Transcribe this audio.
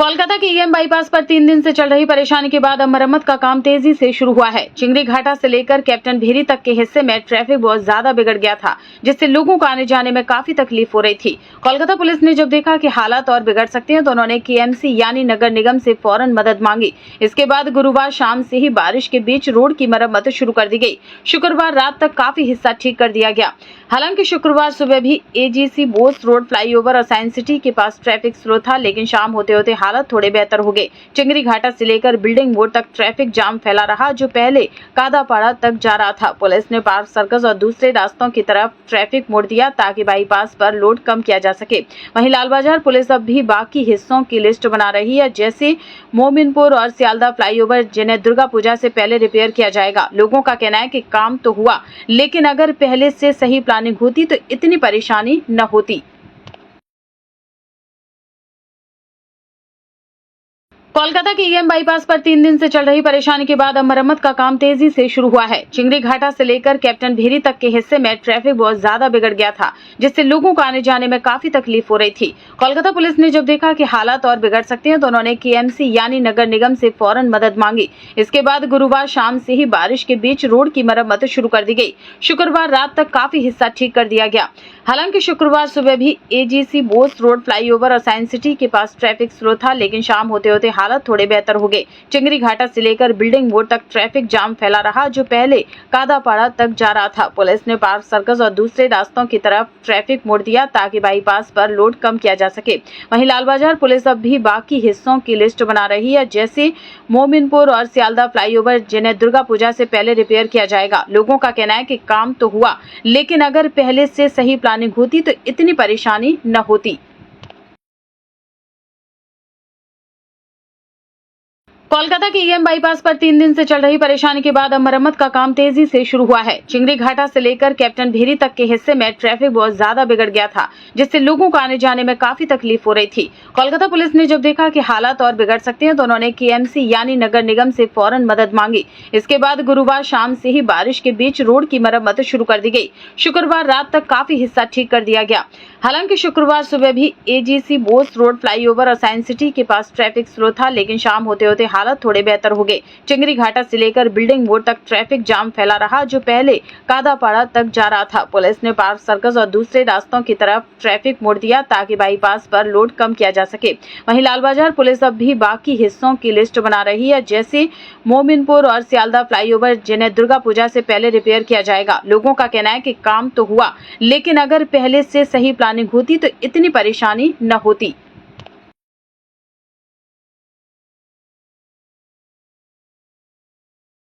कोलकाता के EM bypass पर 3 दिन से चल रही परेशानी के बाद अब मरम्मत का काम तेजी से शुरू हुआ है। चिंगरी घाटा से लेकर कैप्टन भेरी तक के हिस्से में ट्रैफिक बहुत ज्यादा बिगड़ गया था, जिससे लोगों को आने जाने में काफी तकलीफ हो रही थी। कोलकाता पुलिस ने जब देखा कि हालात और बिगड़ सकते हैं तो उन्होंने केएमसी यानी नगर निगम से फौरन मदद मांगी। इसके बाद गुरुवार शाम से ही बारिश के बीच रोड की मरम्मत शुरू कर दी गई। शुक्रवार रात तक काफी हिस्सा ठीक कर दिया गया। हालांकि शुक्रवार सुबह भी एजीसी बोस रोड फ्लाईओवर और साइंस सिटी के पास ट्रैफिक स्लो था, लेकिन शाम होते होते हालत थोड़े बेहतर हो गए। चिंगरी घाटा से लेकर बिल्डिंग मोड़ तक ट्रैफिक जाम फैला रहा, जो पहले कादापाड़ा तक जा रहा था। पुलिस ने पार्क सर्कस और दूसरे रास्तों की तरफ ट्रैफिक मोड़ दिया ताकि बाईपास पर लोड कम किया जा सके। वहीं लाल बाजार पुलिस अब भी बाकी हिस्सों की लिस्ट बना रही है, जैसे मोमिनपुर और सियालदा फ्लाईओवर, जिन्हें दुर्गा पूजा से पहले रिपेयर किया जाएगा। लोगों का कहना है कि काम तो हुआ, लेकिन अगर पहले से सही प्लानिंग होती तो इतनी परेशानी न होती। कोलकाता के ईएम बाईपास पर 3 दिन से चल रही परेशानी के बाद अब मरम्मत का काम तेजी से शुरू हुआ है। चिंगरी घाटा से लेकर कैप्टन भेरी तक के हिस्से में ट्रैफिक बहुत ज्यादा बिगड़ गया था, जिससे लोगों को आने जाने में काफी तकलीफ हो रही थी। कोलकाता पुलिस ने जब देखा कि हालात और बिगड़ सकते हैं तो उन्होंने केएमसी यानी नगर निगम से फौरन मदद मांगी। इसके बाद गुरुवार शाम से ही बारिश के बीच रोड की मरम्मत शुरू कर दी गई। शुक्रवार रात तक काफी हिस्सा ठीक कर दिया गया। हालांकि शुक्रवार सुबह भी एजीसी बोस रोड फ्लाईओवर और साइंस सिटी के पास ट्रैफिक स्लो था, लेकिन शाम होते होते हालत थोड़े बेहतर हो गए। चिंगरी घाटा से लेकर बिल्डिंग मोड़ तक ट्रैफिक जाम फैला रहा, जो पहले कादापाड़ा तक जा रहा था। पुलिस ने पार्क सर्कस और दूसरे रास्तों की तरफ ट्रैफिक मोड़ दिया ताकि बाईपास पर लोड कम किया जा सके। वहीं लाल बाजार पुलिस अब भी बाकी हिस्सों की लिस्ट बना रही है, जैसे मोमिनपुर और सियालदा फ्लाईओवर, जिन्हें दुर्गा पूजा से पहले रिपेयर किया जाएगा। लोगों का कहना है कि काम तो हुआ, लेकिन अगर पहले से सही प्लानिंग होती तो इतनी परेशानी न होती। कोलकाता के ईएम बाईपास पर 3 दिन से चल रही परेशानी के बाद अब मरम्मत का काम तेजी से शुरू हुआ है। चिंगरी घाटा से लेकर कैप्टन भेरी तक के हिस्से में ट्रैफिक बहुत ज्यादा बिगड़ गया था, जिससे लोगों को आने जाने में काफी तकलीफ हो रही थी। कोलकाता पुलिस ने जब देखा कि हालात और बिगड़ सकते हैं तो उन्होंने केएमसी यानी नगर निगम से फौरन मदद मांगी। इसके बाद गुरुवार शाम से ही बारिश के बीच रोड की मरम्मत शुरू कर दी गई। शुक्रवार रात तक काफी हिस्सा ठीक कर दिया गया। हालांकि शुक्रवार सुबह भी एजीसी बोस रोड फ्लाईओवर और साइंस सिटी के पास ट्रैफिक स्लो था, लेकिन शाम होते होते हालत थोड़े बेहतर हो गए। चिंगरी घाटा से लेकर बिल्डिंग मोड़ तक ट्रैफिक जाम फैला रहा, जो पहले कादापाड़ा तक जा रहा था। पुलिस ने पार्क सर्कस और दूसरे रास्तों की तरफ ट्रैफिक मोड़ दिया ताकि बाईपास पर लोड कम किया जा सके। वहीं लाल बाजार पुलिस अब भी बाकी हिस्सों की लिस्ट बना रही है, जैसे मोमिनपुर और सियालदा फ्लाईओवर, जिन्हें दुर्गा पूजा से पहले रिपेयर किया जाएगा। लोगों का कहना है कि काम तो हुआ, लेकिन अगर पहले से सही प्लानिंग होती तो इतनी परेशानी न होती।